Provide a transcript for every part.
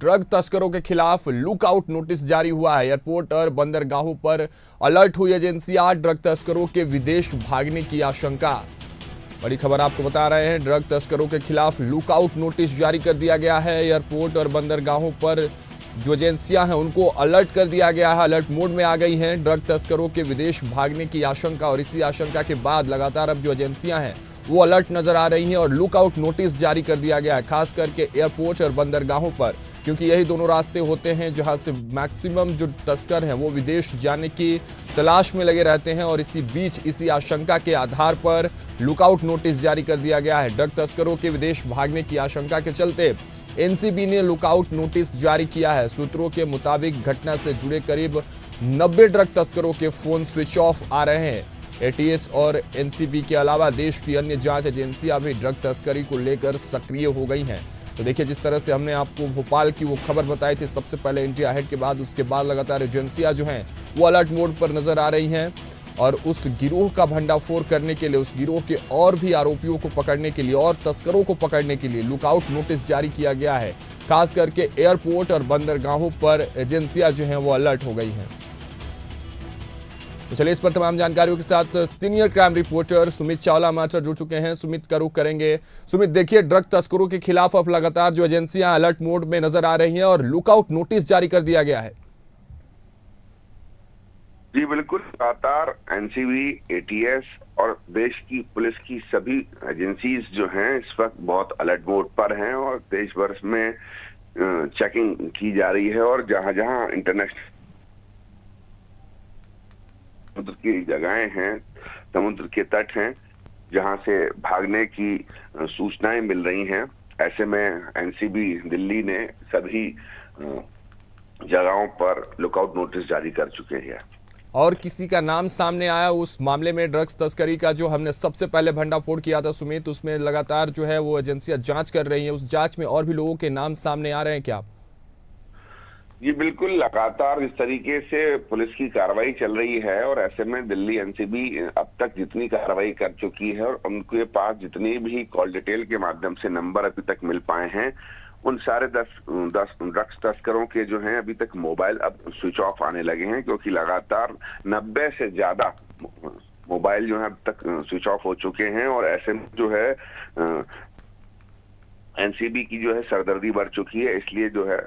Drug तस्करों के खिलाफ लुकआउट नोटिस जारी हुआ है। एयरपोर्ट और बंदरगाहों पर अलर्ट हुई एजेंसियां, ड्रग तस्करों के विदेश भागने की आशंका। बड़ी खबर आपको बता रहे हैं, ड्रग तस्करों के खिलाफ लुकआउट नोटिस जारी कर दिया गया है। एयरपोर्ट और बंदरगाहों पर जो एजेंसियां हैं उनको अलर्ट कर दिया गया है, अलर्ट मोड में आ गई हैं। ड्रग तस्करों के विदेश भागने की आशंका और इसी आशंका के बाद लगातार अब जो एजेंसियां हैं वो अलर्ट नजर आ रही हैं और लुकआउट नोटिस जारी कर दिया गया है, खास करके एयरपोर्ट और बंदरगाहों पर, क्योंकि यही दोनों रास्ते होते हैं जहां से मैक्सिमम जो तस्कर हैं वो विदेश जाने की तलाश में लगे रहते हैं। और इसी बीच इसी आशंका के आधार पर लुकआउट नोटिस जारी कर दिया गया है। ड्रग तस्करों के विदेश भागने की आशंका के चलते एनसीबी ने लुकआउट नोटिस जारी किया है। सूत्रों के मुताबिक घटना से जुड़े करीब 90 ड्रग तस्करों के फोन स्विच ऑफ आ रहे हैं। एटीएस और एनसीबी के अलावा देश की अन्य जांच एजेंसियां भी ड्रग तस्करी को लेकर सक्रिय हो गई हैं। तो देखिए, जिस तरह से हमने आपको भोपाल की वो खबर बताई थी सबसे पहले इंडिया हेड के बाद, उसके बाद लगातार एजेंसियां जो हैं वो अलर्ट मोड पर नजर आ रही हैं और उस गिरोह का भंडाफोड़ करने के लिए, उस गिरोह के और भी आरोपियों को पकड़ने के लिए और तस्करों को पकड़ने के लिए लुकआउट नोटिस जारी किया गया है। खास करके एयरपोर्ट और बंदरगाहों पर एजेंसियां जो हैं वो अलर्ट हो गई हैं। तो चलिए, इस पर तमाम जानकारियों के साथ senior crime reporter Sumit Chawla हमारे साथ जुड़ चुके हैं। सुमित का रुख करेंगे। सुमित, देखिए, ड्रग तस्करों के खिलाफ अब लगातार जो एजेंसियां अलर्ट मोड में नजर आ रही हैं और लुकआउट नोटिस जारी कर दिया गया है। जी बिल्कुल, लगातार एनसीबी, एटीएस और देश की पुलिस की सभी एजेंसीज जो हैं इस वक्त बहुत अलर्ट मोड पर हैं और देश भर में चेकिंग की जा रही है और जहां जहां इंटरनेशनल समुद्र की जगहें हैं, समुद्र के तट हैं जहां से भागने की सूचनाएं मिल रही हैं, ऐसे में एनसीबी दिल्ली ने सभी जगहों पर लुकआउट नोटिस जारी कर चुके हैं। और किसी का नाम सामने आया उस मामले में, ड्रग्स तस्करी का जो हमने सबसे पहले भंडाफोड़ किया था सुमित, उसमें लगातार जो है वो एजेंसियां जांच कर रही हैं, उस जांच में और भी लोगों के नाम सामने आ रहे हैं क्या? जी बिल्कुल, लगातार इस तरीके से पुलिस की कार्रवाई चल रही है और ऐसे में दिल्ली एनसीबी अब तक जितनी कार्रवाई कर चुकी है और उनके पास जितनी भी कॉल डिटेल के माध्यम से नंबर अभी तक मिल पाए हैं, उन सारे 10 ड्रग्स तस्करों के जो हैं अभी तक मोबाइल अब स्विच ऑफ आने लगे हैं, क्योंकि लगातार 90 से ज्यादा मोबाइल जो है अब तक स्विच ऑफ हो चुके हैं और ऐसे में जो है एनसीबी की जो है सरदर्दी बढ़ चुकी है, इसलिए जो है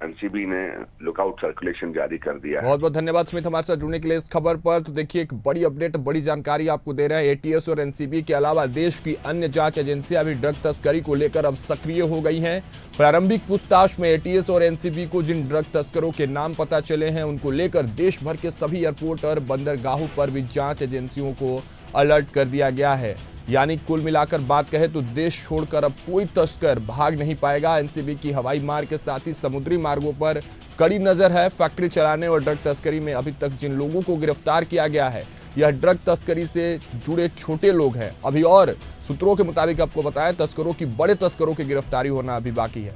एनसीबी ने लुकआउट सर्कुलेशन जारी कर दिया है। बहुत बहुत धन्यवाद सुमित हमारे साथ जुड़ने के लिए इस खबर पर। तो देखिए, एक बड़ी अपडेट, बड़ी जानकारी आपको दे रहे हैं। एटीएस और एनसीबी के अलावा देश की अन्य जांच एजेंसियां भी ड्रग तस्करी को लेकर अब सक्रिय हो गई हैं। प्रारंभिक पूछताछ में एटीएस और एनसीबी को जिन ड्रग तस्करों के नाम पता चले हैं उनको लेकर देश भर के सभी एयरपोर्ट और बंदरगाहों पर भी जांच एजेंसियों को अलर्ट कर दिया गया है। यानी कुल मिलाकर बात कहें तो देश छोड़कर अब कोई तस्कर भाग नहीं पाएगा। एनसीबी की हवाई मार्ग के साथ ही समुद्री मार्गों पर कड़ी नजर है। फैक्ट्री चलाने और ड्रग तस्करी में अभी तक जिन लोगों को गिरफ्तार किया गया है, यह ड्रग तस्करी से जुड़े छोटे लोग हैं। अभी और सूत्रों के मुताबिक आपको बताएं, तस्करों की बड़े तस्करों की गिरफ्तारी होना अभी बाकी है।